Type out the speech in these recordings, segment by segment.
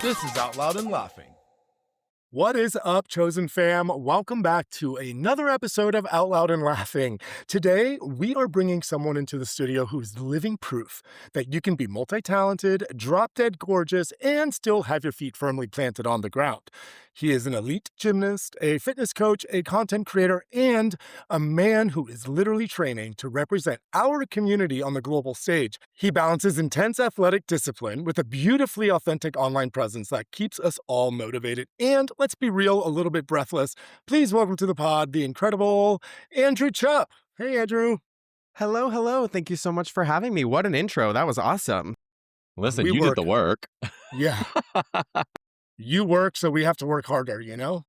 This is Out Loud and Laughing. What is up, Chosen Fam? Welcome back to another episode of Out Loud and Laughing. Today, we are bringing someone into the studio who's living proof that you can be multi-talented, drop-dead gorgeous, and still have your feet firmly planted on the ground. He is an elite gymnast, a fitness coach, a content creator, and a man who is literally training to represent our community on the global stage. He balances intense athletic discipline with a beautifully authentic online presence that keeps us all motivated and, let's be real, a little bit breathless. Please welcome to the pod the incredible Andrew Chupp. Hey, Andrew. Hello, hello. Thank you so much for having me. What an intro. That was awesome. Listen, We you work. did the work. Yeah, you work, so we have to work harder, you know?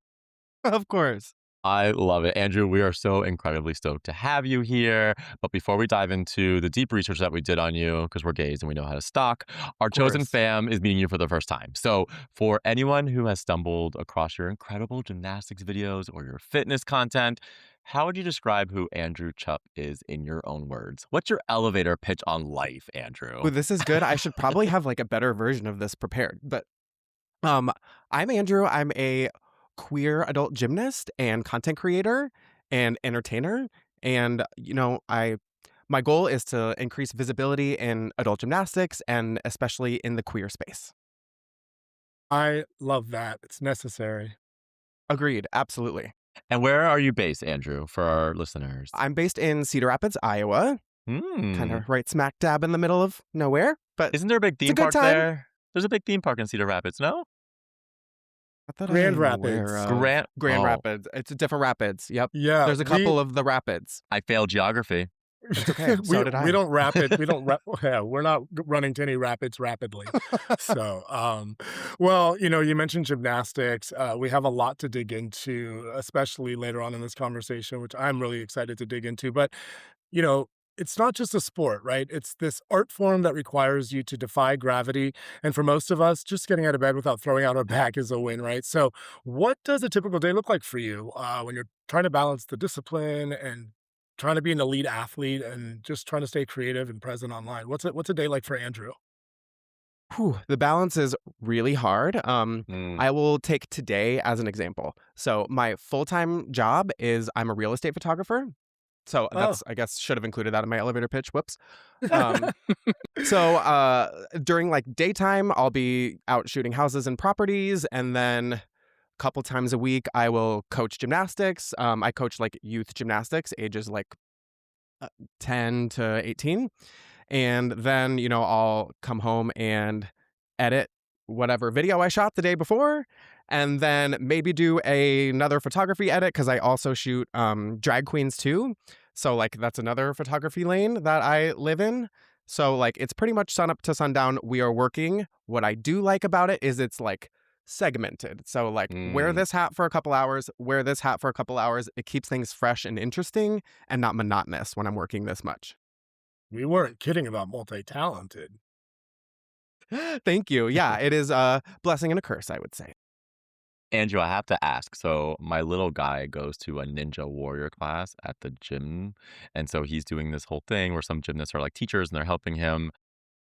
Of course. I love it. Andrew, we are so incredibly stoked to have you here. But before we dive into the deep research that we did on you, because we're gays and we know how to stalk, our chosen course. fam is meeting you for the first time. So for anyone who has stumbled across your incredible gymnastics videos or your fitness content, how would you describe who Andrew Chupp is in your own words? What's your elevator pitch on life, Andrew? Ooh, this is good. I should probably have like a better version of this prepared. But I'm Andrew. I'm a queer adult gymnast and content creator and entertainer. And my goal is to increase visibility in adult gymnastics and especially in the queer space. I love that. It's necessary. Agreed. Absolutely. And where are you based, Andrew, for our listeners? I'm based in Cedar Rapids, Iowa, kind of right smack dab in the middle of nowhere. But Isn't there a big a theme good park time. there? There's a big theme park in Cedar Rapids, no? not that Grand I'm aware Rapids. of. Grand Oh, Rapids. It's a different rapids. Yep. Yeah, There's a couple of the rapids. I failed geography. It's okay. So did I. we don't rapid. We don't. Yeah, we're not running to any rapids rapidly. So, well, you mentioned gymnastics. We have a lot to dig into, especially later on in this conversation, which I'm really excited to dig into. But you know. It's not just a sport, right? It's this art form that requires you to defy gravity. And for most of us, just getting out of bed without throwing out our back is a win, right? So, what does a typical day look like for you when you're trying to balance the discipline and trying to be an elite athlete and just trying to stay creative and present online? What's a day like for Andrew? Whew, the balance is really hard. Mm. I will take today as an example. So my full-time job is I'm a real estate photographer. So Oh, I guess, should have included that in my elevator pitch. Whoops. Um, during like daytime, I'll be out shooting houses and properties. And then a couple times a week, I will coach gymnastics. I coach like youth gymnastics, ages like 10 to 18. And then, I'll come home and edit whatever video I shot the day before, and then maybe do another photography edit because I also shoot drag queens too. So like that's another photography lane that I live in. So like it's pretty much sun up to sundown. We are working. What I do like about it is it's like segmented. So like wear Mm. this hat for a couple hours, wear this hat for a couple hours. It keeps things fresh and interesting and not monotonous when I'm working this much. we weren't kidding about multi-talented. Thank you. Yeah, it is a blessing and a curse, I would say. Andrew, I have to ask. So my little guy goes to a ninja warrior class at the gym. And so he's doing this whole thing where some gymnasts are like teachers and they're helping him.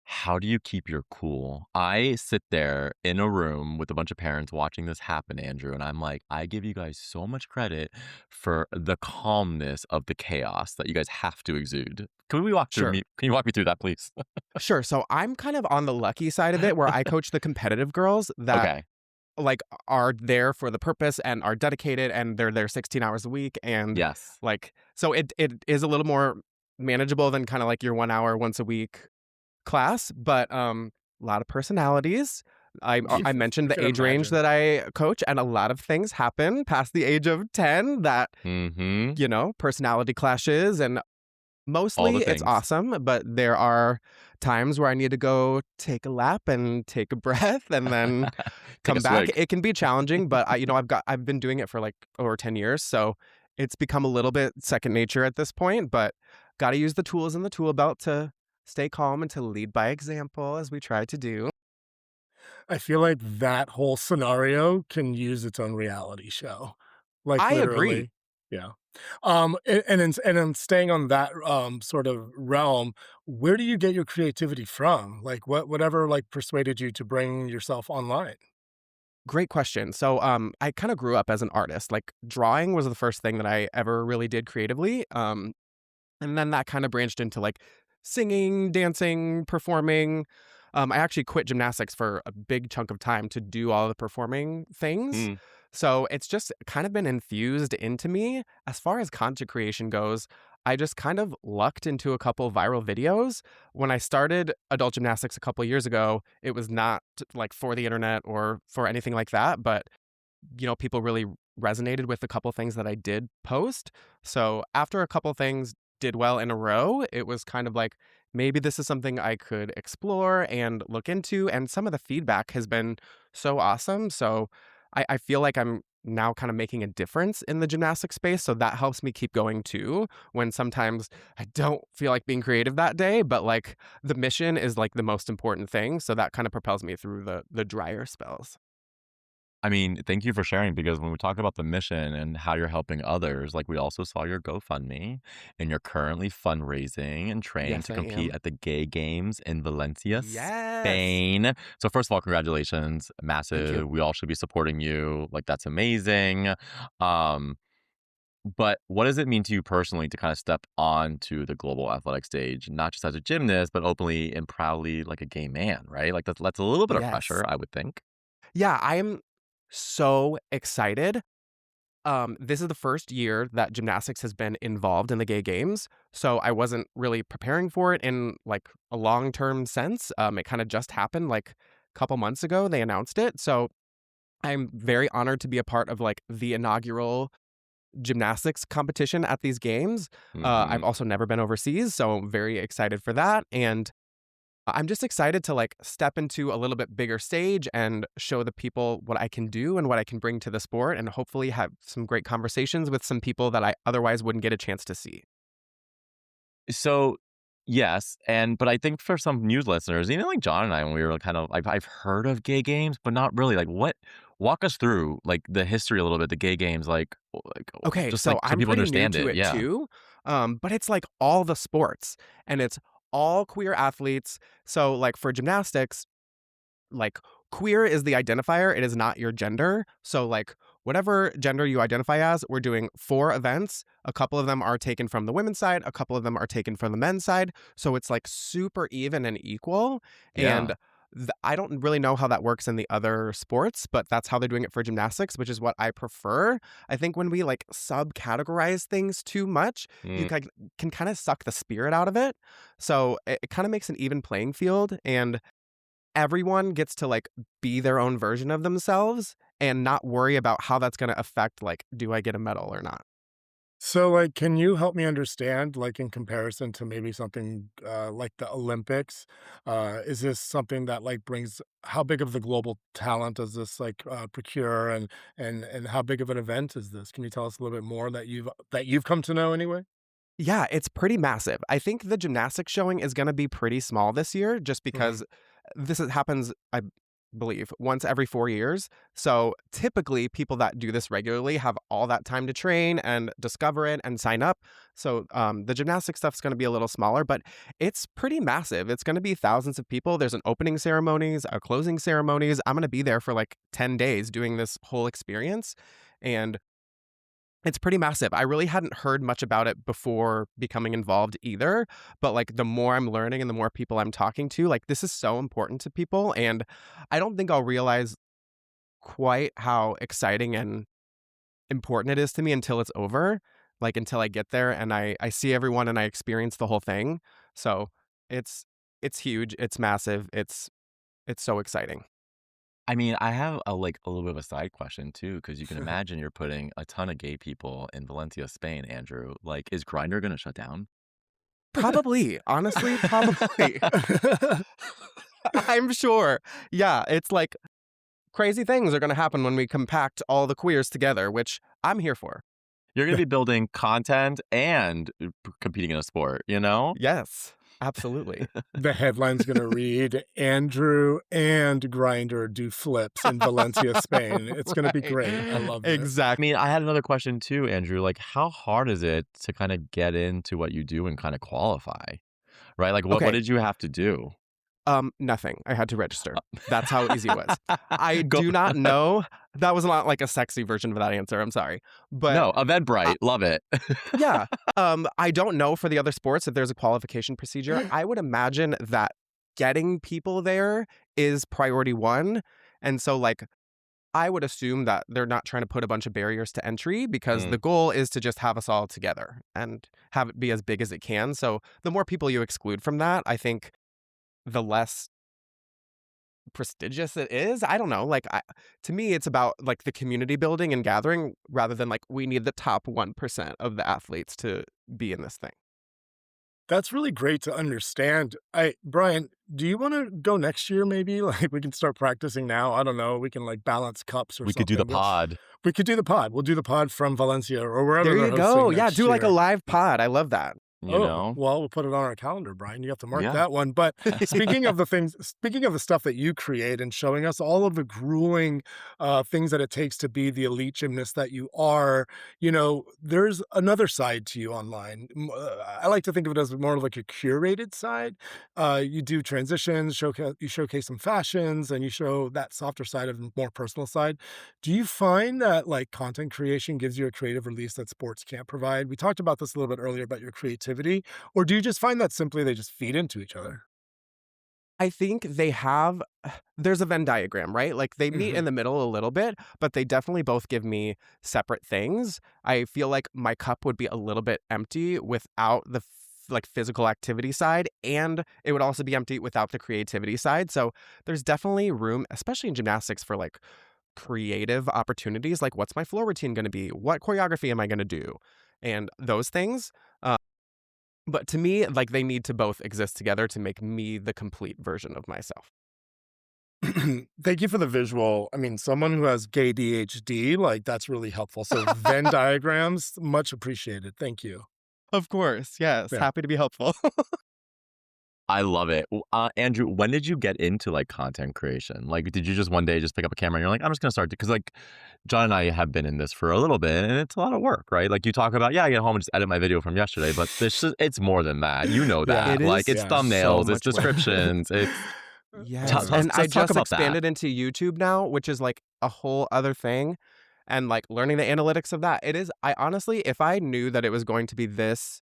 How do you keep your cool? I sit there in a room with a bunch of parents watching this happen, Andrew, and I'm like, I give you guys so much credit for the calmness of the chaos that you guys have to exude. Can we walk through Sure. me? Can you walk me through that, please? Sure. So I'm kind of on the lucky side of it where I coach the competitive girls that Okay. like are there for the purpose and are dedicated and they're there 16 hours a week. And Yes. like, so it is a little more manageable than kind of like your 1 hour once a week class, but a lot of personalities. I I mentioned the can age range imagine. that I coach, and a lot of things happen past the age of 10 that, Mm-hmm. personality clashes, and All mostly the it's things. awesome, but there are times where I need to go take a lap and take a breath and then Take come a back. swig. It can be challenging, but I've been doing it for like over 10 years, so it's become a little bit second nature at this point, but got to use the tools in the tool belt to stay calm and to lead by example as we try to do. I feel like that whole scenario can use its own reality show. Like I agree. literally. Yeah. And then staying on that sort of realm, where do you get your creativity from? Like whatever like persuaded you to bring yourself online? Great question. So, I kind of grew up as an artist. Like drawing was the first thing that I ever really did creatively. And then that kind of branched into like singing, dancing, performing. I actually quit gymnastics for a big chunk of time to do all the performing things. Mm. So it's just kind of been infused into me. As far as content creation goes, I just kind of lucked into a couple viral videos. When I started adult gymnastics a couple years ago, it was not like for the internet or for anything like that, but people really resonated with a couple things that I did post. So after a couple things did well in a row, it was kind of like maybe this is something I could explore and look into. And some of the feedback has been so awesome. So I feel like I'm now kind of making a difference in the gymnastic space. So that helps me keep going too, when sometimes I don't feel like being creative that day, but like the mission is like the most important thing. So that kind of propels me through the drier spells. I mean, thank you for sharing because when we talk about the mission and how you're helping others, like we also saw your GoFundMe and you're currently fundraising and training Yes, to I compete am. at the Gay Games in Valencia, Yes. Spain. So first of all, congratulations. Thank you. Massive. We all should be supporting you. Like that's amazing. Um, but what does it mean to you personally to kind of step onto the global athletic stage, not just as a gymnast, but openly and proudly like a gay man, right? Like that's a little bit of Yes. pressure, I would think. Yeah, I am so excited. This is the first year that gymnastics has been involved in the gay games, so I wasn't really preparing for it in like a long-term sense. It kind of just happened like a couple months ago. They announced it, so I'm very honored to be a part of like the inaugural gymnastics competition at these games. I've Hmm. also never been overseas, so I'm very excited for that. And I'm just excited to like step into a little bit bigger stage and show the people what I can do and what I can bring to the sport and hopefully have some great conversations with some people that I otherwise wouldn't get a chance to see. So, yes, but I think for some news listeners, even like John and I, when we were kind of like, I've heard of gay games, but not really. Like, what? Walk us through like the history a little bit. The gay games, Okay, just like so so I'm people pretty new understand to it. it Yeah, too. But it's like all the sports and it's all queer athletes. So like for gymnastics, like queer is the identifier, it is not your gender. So like whatever gender you identify as, we're doing 4 events. A couple of them are taken from the women's side, a couple of them are taken from the men's side, so it's like super even and equal. yeah. And I don't really know how that works in the other sports, but that's how they're doing it for gymnastics, which is what I prefer. I think when we like subcategorize things too much, you Mm. can kind of suck the spirit out of it. So it kind of makes an even playing field, and everyone gets to like be their own version of themselves and not worry about how that's going to affect like do I get a medal or not. So, like, can you help me understand, like, in comparison to maybe something like the Olympics? Is this something that like brings how big of the global talent does this like procure, and how big of an event is this? Can you tell us a little bit more that you've come to know anyway? Yeah, it's pretty massive. I think the gymnastics showing is going to be pretty small this year just Mhm. because happens, I believe, once every 4 years. So typically, people that do this regularly have all that time to train and discover it and sign up. So the gymnastic stuff's going to be a little smaller, but it's pretty massive. It's going to be thousands of people. There's an opening ceremonies, a closing ceremonies. I'm going to be there for like 10 days doing this whole experience. And it's pretty massive. I really hadn't heard much about it before becoming involved either, but, like, the more I'm learning and the more people I'm talking to, like, this is so important to people, and I don't think I'll realize quite how exciting and important it is to me until it's over, like, until I get there and I see everyone and I experience the whole thing. So, it's it's huge, it's massive, it's so exciting. I mean, I have a little bit of a side question too, because you can imagine you're putting a ton of gay people in Valencia, Spain, Andrew. Like, is Grinder gonna shut down? Probably, honestly, probably. I'm sure. Yeah, it's like crazy things are going to happen when we compact all the queers together, which I'm here for. You're gonna be building content and competing in a sport, you know? Yes, absolutely. The headline's gonna read, "Andrew and Grinder do flips in Valencia, Spain." It's gonna be Right. great. I love this. I mean, I had another question too, Andrew. Like, how hard is it to kinda get into what you do and kinda qualify? Right? Like, what Okay. did you have to do? Nothing. I had to register. That's how easy it was. I Go do not know. That was not like a sexy version of that answer. I'm sorry. But No, Eventbrite, love it. yeah, I don't know for the other sports if there's a qualification procedure. I would imagine that getting people there is priority one. And so, like, I would assume that they're not trying to put a bunch of barriers to entry because the Mm, goal is to just have us all together and have it be as big as it can. So the more people you exclude from that, I think the less prestigious it is. I don't know. Like, to me, it's about like the community building and gathering rather than like we need the top 1% of the athletes to be in this thing. That's really great to understand. Brian, do you want to go next year maybe? Like we can start practicing now. I don't know. We can like balance cups or we could do the something. pod, We could do the pod. We'll do the pod from Valencia or wherever There they're you hosting go. Yeah, next do like a year. live pod. I love that. you Oh, know? well, we'll put it on our calendar, Brian. You have to mark Yeah. that one. But speaking of the stuff that you create and showing us all of the grueling things that it takes to be the elite gymnast that you are, there's another side to you online. I like to think of it as more of like a curated side. You do transitions, you showcase some fashions, and you show that softer side of the more personal side. Do you find that like content creation gives you a creative release that sports can't provide? We talked about this a little bit earlier about your creativity, or do you just find that simply they just feed into each other? I think they have there's a Venn diagram, right? Like they meet Mhm. in the middle a little bit, but they definitely both give me separate things. I feel like my cup would be a little bit empty without the like physical activity side, and it would also be empty without the creativity side. So there's definitely room, especially in gymnastics, for like creative opportunities. Like, what's my floor routine going to be? What choreography am I going to do? And those things. But to me, like they need to both exist together to make me the complete version of myself. Thank you for the visual. I mean, someone who has gay DHD, like that's really helpful. So Venn diagrams, much appreciated. Thank you. Of course, yes. Yeah. Happy to be helpful. I love it. Andrew, when did you get into like content creation? Like, did you just one day just pick up a camera and you're like, I'm just gonna start? Because like John and I have been in this for a little bit, and it's a lot of work, right? Like you talk about, yeah, I get home and just edit my video from yesterday, but it's more than that. You know Yeah. that. It Like is it's Yeah. so thumbnails, it's much work. descriptions, it's Yes. And I let's talk just about that. expanded into YouTube now, which is like a whole other thing. And like learning the analytics of that. I honestly, if I knew that it was going to be this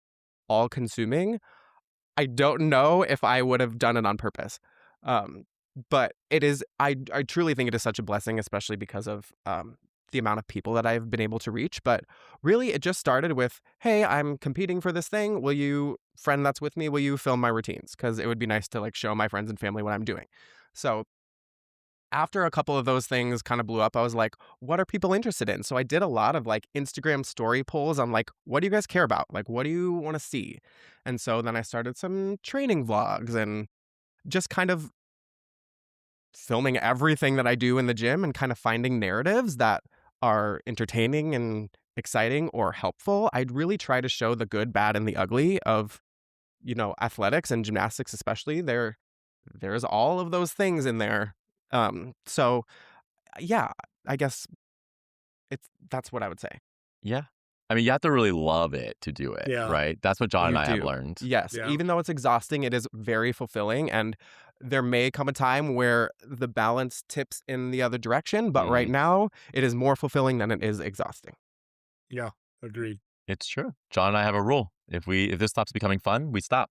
all consuming, I don't know if I would have done it on purpose. Um, but I truly think it is such a blessing, especially because of the amount of people that I've been able to reach. But really, it just started with, hey, I'm competing for this thing. Friend that's with me, will you film my routines? Because it would be nice to like show my friends and family what I'm doing. So after a couple of those things kind of blew up, I was like, what are people interested in? So I did a lot of like Instagram story polls on like, what do you guys care about? Like, what do you want to see? And so then I started some training vlogs and just kind of filming everything that I do in the gym and kind of finding narratives that are entertaining and exciting or helpful. I'd really try to show the good, bad, and the ugly of, athletics and gymnastics, especially. There's all of those things in there. So yeah, I guess that's what I would say. Yeah. I mean, you have to really love it to do it, Yeah. right? That's what John You and I have do. learned. Yes, Yeah. even though it's exhausting, it is very fulfilling, and there may come a time where the balance tips in the other direction, but right Mhm. now, it is more fulfilling than it is exhausting. Yeah. Agreed. It's true. John and I have a rule. If this stops becoming fun, we stop.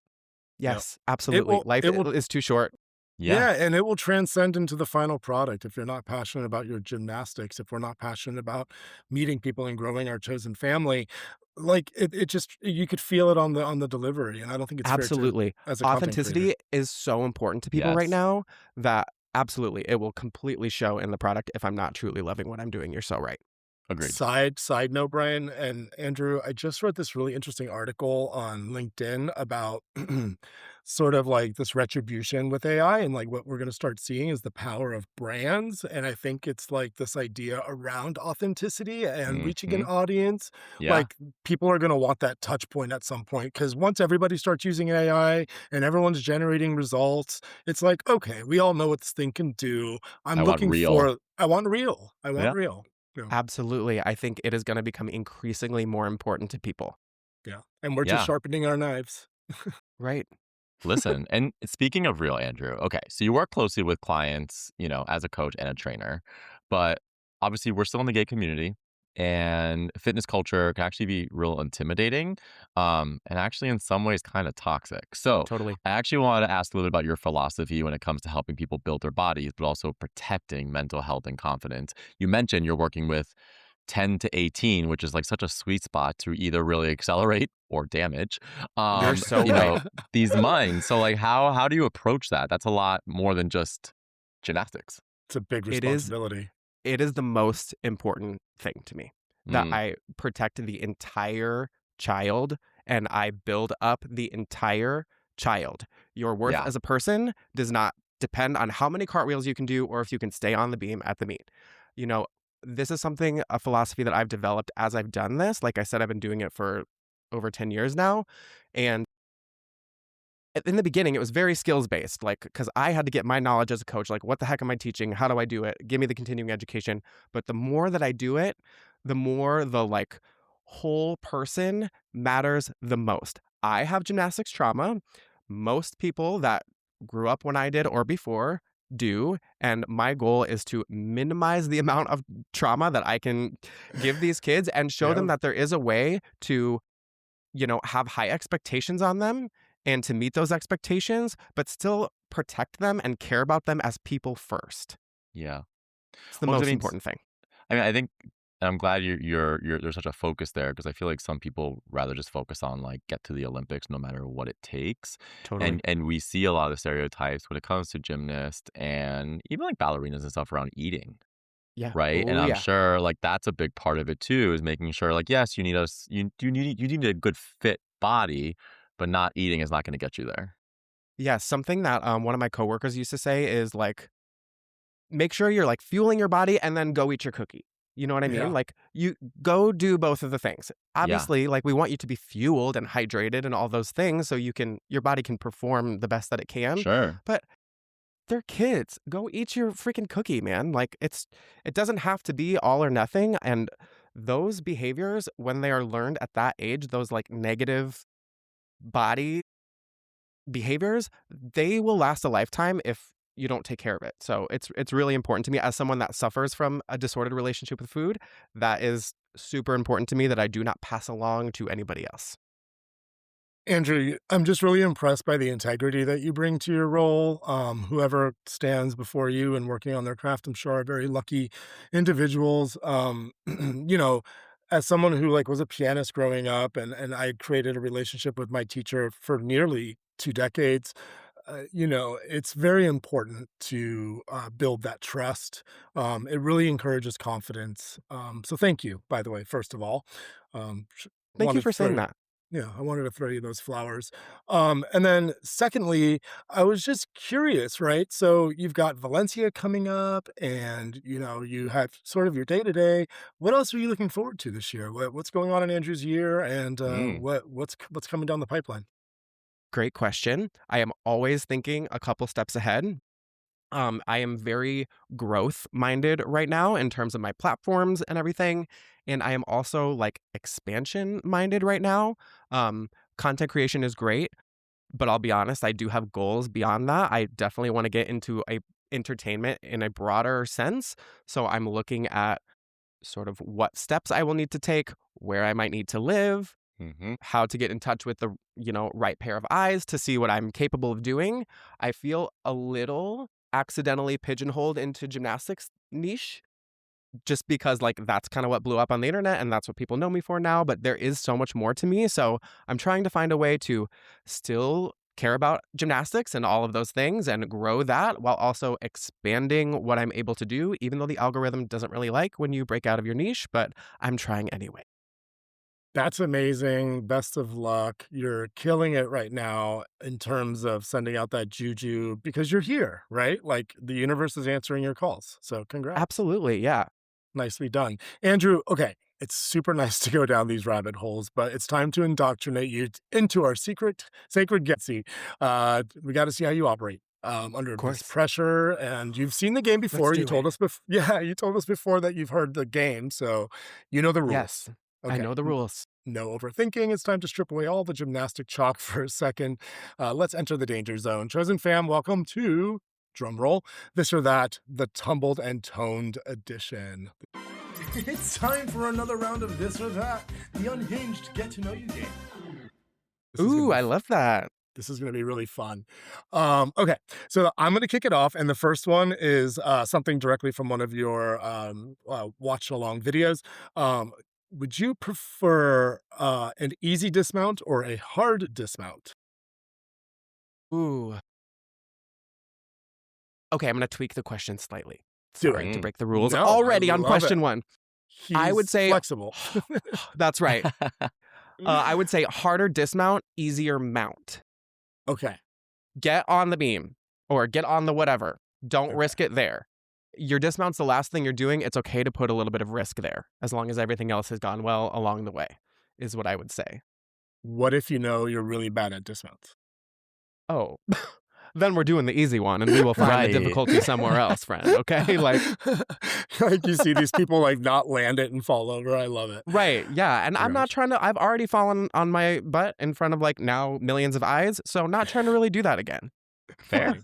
Yeah. Yes, absolutely. Life it will is too short. Yeah. Yeah, and it will transcend into the final product. If you're not passionate about your gymnastics, if we're not passionate about meeting people and growing our chosen family, like it just you could feel it on the delivery. And I don't think it's fair to Absolutely. as a content creator. Authenticity is so important to people right Yes. now that absolutely, it will completely show in the product if I'm not truly loving what I'm doing. You're so right. Agreed. Side note, Brian and Andrew, I just read this really interesting article on LinkedIn about sort of like this retribution with AI, and like what we're going to start seeing is the power of brands. And I think it's like this idea around authenticity and reaching an Mhm. audience. Yeah. Like people are going to want that touch point at some point, because once everybody starts using AI and everyone's generating results, it's like, okay, we all know what this thing can do. I want real. I want real. I want Yeah. real. Yeah. Absolutely. I think it is going to become increasingly more important to people. Yeah, and we're just Yeah. sharpening our knives. Right. Listen, and speaking of real, Andrew, okay, so you work closely with clients, as a coach and a trainer, but obviously we're still in the gay community, and fitness culture can actually be real intimidating, and actually in some ways kind of toxic. So Totally. I actually wanted to ask a little bit about your philosophy when it comes to helping people build their bodies, but also protecting mental health and confidence. You mentioned you're working with 10 to 18, which is like such a sweet spot to either really accelerate or damage. You're Um, so you right. know, these minds. So like how do you approach that? That's a lot more than just gymnastics. It's a big It is responsibility. it is the most important thing to me that Mm, I protect the entire child and I build up the entire child. Your worth yeah. as a person does not depend on how many cartwheels you can do or if you can stay on the beam at the meet. You know, this is a philosophy that I've developed as I've done this. Like I said, I've been doing it for over 10 years now. And in the beginning, it was very skills based, like, because I had to get my knowledge as a coach. Like, what the heck am I teaching? How do I do it? Give me the continuing education. But the more that I do it, the more the like whole person matters the most. I have gymnastics trauma. Most people that grew up when I did or before do. And my goal is to minimize the amount of trauma that I can give these kids and show them Yeah. that there is a way to have high expectations on them and to meet those expectations, but still protect them and care about them as people first. Yeah. It's the Well, 'cause most important thing. I think and I'm glad you're there's such a focus there because I feel like some people rather just focus on like get to the Olympics no matter what it takes. Totally. And we see a lot of stereotypes when it comes to gymnasts and even like ballerinas and stuff around eating. Yeah. Right, and Oh, I'm yeah. sure, like, that's a big part of it too, is making sure, like, yes, you need a good fit body, but not eating is not gonna get you there. Yeah. Something that one of my coworkers used to say is like, make sure you're like fueling your body and then go eat your cookie. You know what I mean? Yeah. Like, you go do both of the things. Yeah, Obviously, like, we want you to be fueled and hydrated and all those things so your body can perform the best that it can. sure. But they're kids. Go eat your freaking cookie, man. Like, it doesn't have to be all or nothing. And those behaviors, when they are learned at that age, those like negative body behaviors, they will last a lifetime if you don't take care of it. So it's really important to me as someone that suffers from a disordered relationship with food. That is super important to me that I do not pass along to anybody else. Andrew, I'm just really impressed by the integrity that you bring to your role. Whoever stands before you and working on their craft, I'm sure are very lucky individuals. As someone who like was a pianist growing up and I created a relationship with my teacher for nearly 2 decades, it's very important to build that trust. It really encourages confidence. So thank you, by the way, first of all. Thank you Wanted for to saying throw that. Yeah, I wanted to throw you those flowers. And then secondly, I was just curious, right? So you've got Valencia coming up and, you have sort of your day to day. What else are you looking forward to this year? What's going on in Andrew's year and Mm, what's coming down the pipeline? Great question. I am always thinking a couple steps ahead. I am very growth minded right now in terms of my platforms and everything. And I am also like expansion minded right now. Content creation is great, but I'll be honest, I do have goals beyond that. I definitely want to get into a entertainment in a broader sense. So I'm looking at sort of what steps I will need to take, where I might need to live, mhm. how to get in touch with the right pair of eyes to see what I'm capable of doing. I feel a little accidentally pigeonholed into gymnastics niche just because like that's kind of what blew up on the internet and that's what people know me for now, but there is so much more to me. So I'm trying to find a way to still care about gymnastics and all of those things and grow that while also expanding what I'm able to do, even though the algorithm doesn't really like when you break out of your niche, but I'm trying anyway. That's amazing. Best of luck. You're killing it right now in terms of sending out that juju because you're here, right? Like the universe is answering your calls. So congrats. Absolutely. Yeah. Nicely done. Andrew, okay, it's super nice to go down these rabbit holes, but it's time to indoctrinate you into our secret, sacred Getsy. We got to see how you operate under Of this course. pressure. And you've seen the game Let's before. You do it. told us yeah, you told us before that you've heard the game, so you know the rules. Yes. I Okay. know the rules. No overthinking. It's time to strip away all the gymnastic chalk for a second. Let's enter the danger zone. Chosen fam, welcome to, drumroll, this or that, the tumbled and toned edition. It's time for another round of this or that, the unhinged get to know you game. Ooh, I love that. This is going to be really fun. Okay, so I'm going to kick it off, and the first one is something directly from one of your watch along videos. Would you prefer an easy dismount or a hard dismount? Ooh. Okay, I'm going to tweak the question slightly. Do Sorry it. to break the rules No, already I on love question it. one. He's I would say flexible. that's right. I would say harder dismount, easier mount. Okay. Get on the beam or get on the whatever. Don't Okay. risk it there. Your dismount's the last thing you're doing. It's okay to put a little bit of risk there as long as everything else has gone well along the way, is what I would say. What if you know you're really bad at dismounts? Oh, then we're doing the easy one and we will find Right. the difficulty somewhere else, friend. Okay. Like you see these people like not land it and fall over. I love it. right. Yeah. And I'm not Gosh. trying to, I've already fallen on my butt in front of like now millions of eyes. So not trying to really do that again. Fair.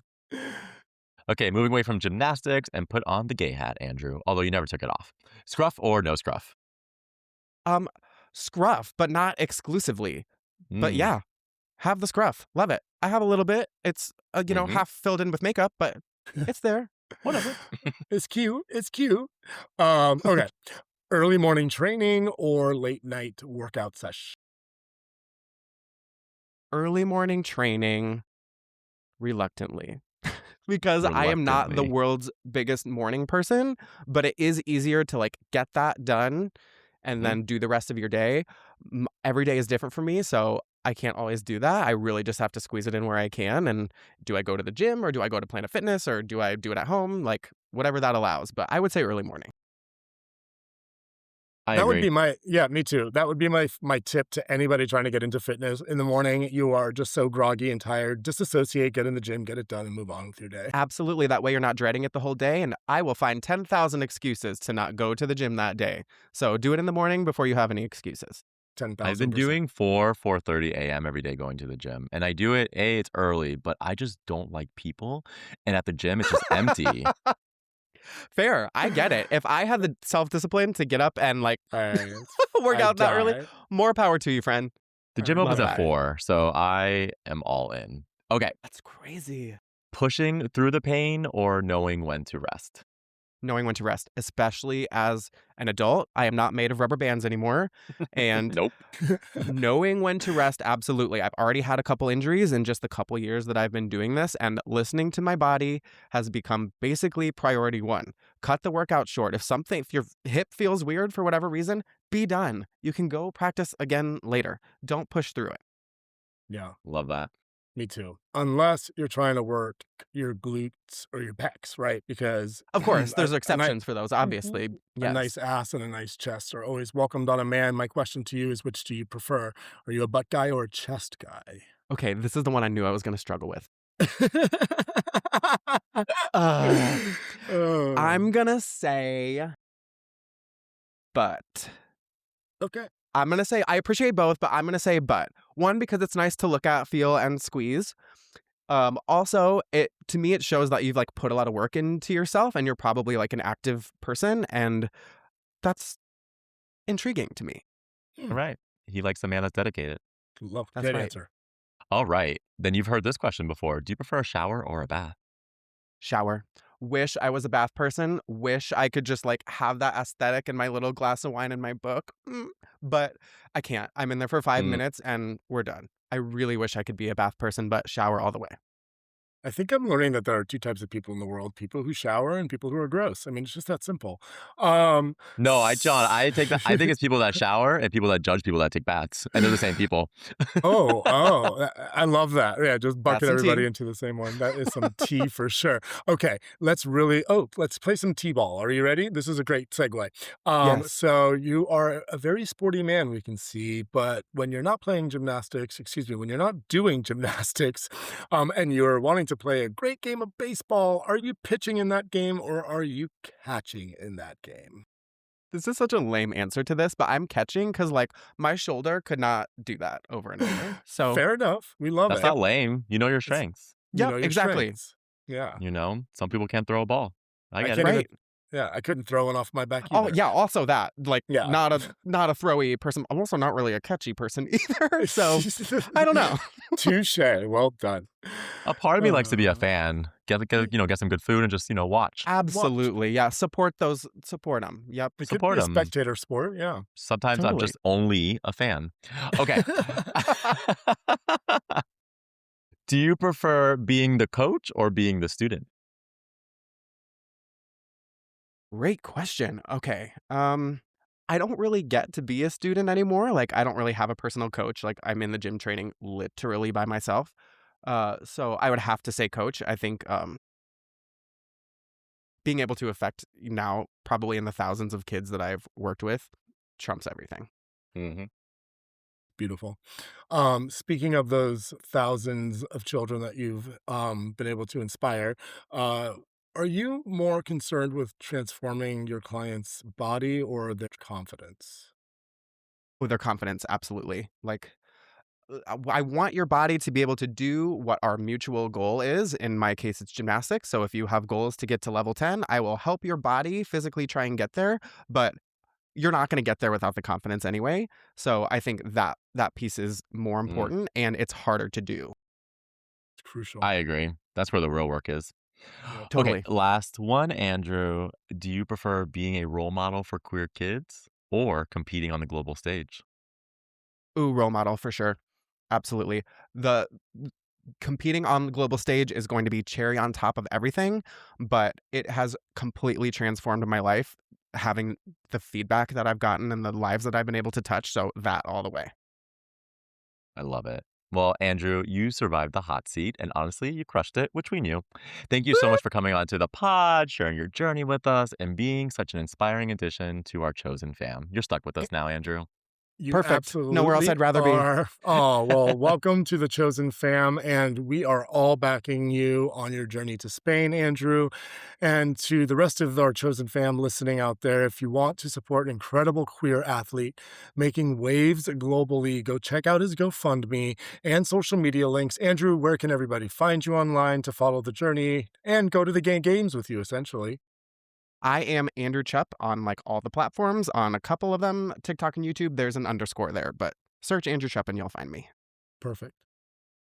Okay, moving away from gymnastics and put on the gay hat, Andrew, although you never took it off. Scruff or no scruff? Scruff, but not exclusively. But Mm, yeah, have the scruff. Love it. I have a little bit. It's, mhm. half filled in with makeup, but it's there. Whatever. It's cute. It's cute. Okay. Early morning training or late night workout sesh? Early morning training, reluctantly. Because I am not the Reluctantly. world's biggest morning person, but it is easier to like get that done and Mhm. then do the rest of your day. Every day is different for me, so I can't always do that. I really just have to squeeze it in where I can. And do I go to the gym or do I go to Planet Fitness or do I do it at home? Like whatever that allows. But I would say early morning. I That would agree. be me too. That would be my tip to anybody trying to get into fitness. In the morning, you are just so groggy and tired. Disassociate, get in the gym, get it done, and move on with your day. Absolutely. That way you're not dreading it the whole day. And I will find 10,000 excuses to not go to the gym that day. So do it in the morning before you have any excuses. I've been 10,000%. doing 4:30 a.m. every day going to the gym. And I do it, it's early, but I just don't like people. And at the gym, it's just empty. Fair. I get it. If I had the self-discipline to get up and like I, work I out that early, die. more power to you, friend. The gym I opens love at that. 4, so I am all in. Okay, That's crazy. pushing through the pain or knowing when to rest? Knowing when to rest, especially as an adult. I am not made of rubber bands anymore. And Nope. knowing when to rest, absolutely. I've already had a couple injuries in just the couple years that I've been doing this, and listening to my body has become basically priority one. Cut the workout short. If your hip feels weird for whatever reason, be done. You can go practice again later. Don't push through it. Yeah, Love that. me too. Unless you're trying to work your glutes or your pecs, right? Because Of course, there's a exceptions for those, obviously. a Yes. nice ass and a nice chest are always welcomed on a man. My question to you is, which do you prefer? Are you a butt guy or a chest guy? Okay, this is the one I knew I was going to struggle with. Uh, Oh, I'm going to say butt. okay. I'm going to say I appreciate both, but I'm going to say butt. One, because it's nice to look at, feel, and squeeze. Also, to me, it shows that you've like put a lot of work into yourself and you're probably like an active person. And that's intriguing to me. All right. He likes a man that's dedicated. Love That's great right. answer. All right. Then you've heard this question before. Do you prefer a shower or a bath? Shower. Wish I was a bath person. Wish I could just like have that aesthetic and my little glass of wine in my book. But I can't. I'm in there for 5 Mm. minutes and we're done. I really wish I could be a bath person, but shower all the way. I think I'm learning that there are two types of people in the world: people who shower and people who are gross. I mean, it's just that simple. No, John, I think it's people that shower and people that judge people that take baths. And they're the same people. I love that. Yeah, just bucket some everybody tea. into the same one. That is some tea for sure. Okay, let's play some T-ball. Are you ready? This is a great segue. Yes. So you are a very sporty man, we can see, but when you're not playing gymnastics, when you're not doing gymnastics, and you're wanting to play a great game of baseball, are you pitching in that game or are you catching in that game? This is such a lame answer to this, but I'm catching because, like, my shoulder could not do that over and over. So, Fair enough. We love That's it. not lame. You know your It's strengths. you yep, know your exactly. strengths. Yeah. You know, some people can't throw a ball. I I get can't it. even Right. yeah, I couldn't throw one off my back Oh, either. yeah, also that. Like, Yeah. not a throwy person. I'm also not really a catchy person either. So, I don't know. Touché. Well done. A part of me likes to be a Uh, fan. Get some good food and just, watch. Absolutely. Yeah. Support them. Yep. It could be Support a 'em. spectator sport, yeah. Sometimes I'm Totally. just only a fan. Okay. Do you prefer being the coach or being the student? Great question. Okay. I don't really get to be a student anymore. Like, I don't really have a personal coach. Like, I'm in the gym training literally by myself. So I would have to say coach. I think being able to affect now probably in the thousands of kids that I've worked with trumps everything. Mm-hmm. Beautiful. Speaking of those thousands of children that you've been able to inspire, are you more concerned with transforming your client's body or their confidence? With their confidence, absolutely. Like, I want your body to be able to do what our mutual goal is. In my case, it's gymnastics. So if you have goals to get to level 10, I will help your body physically try and get there. But you're not going to get there without the confidence anyway. So I think that piece is more important and it's harder to do. It's crucial. I agree. That's where the real work is. Yep. Totally. Okay, last one, Andrew. Do you prefer being a role model for queer kids or competing on the global stage? Ooh, role model for sure. Absolutely. The competing on the global stage is going to be cherry on top of everything, but it has completely transformed my life having the feedback that I've gotten and the lives that I've been able to touch. So that all the way. I love it. Well, Andrew, you survived the hot seat, and honestly, you crushed it, which we knew. Thank you so much for coming on to the pod, sharing your journey with us, and being such an inspiring addition to our chosen fam. You're stuck with us now, Andrew. You Perfect. Nowhere else absolutely I'd rather be. are. Oh, well, welcome to the Chosen Fam. And we are all backing you on your journey to Spain, Andrew. And to the rest of our Chosen Fam listening out there, if you want to support an incredible queer athlete making waves globally, go check out his GoFundMe and social media links. Andrew, where can everybody find you online to follow the journey and go to the games with you, essentially? I am Andrew Chupp on like all the platforms. On a couple of them, TikTok and YouTube, there's an underscore there, but search Andrew Chupp and you'll find me. Perfect.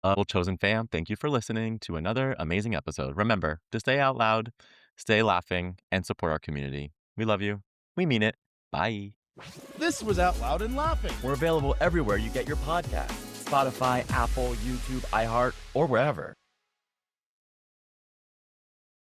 Well, chosen fam, thank you for listening to another amazing episode. Remember to stay out loud, stay laughing, and support our community. We love you. We mean it. Bye. This was Out Loud and Laughing. We're available everywhere you get your podcasts: Spotify, Apple, YouTube, iHeart, or wherever.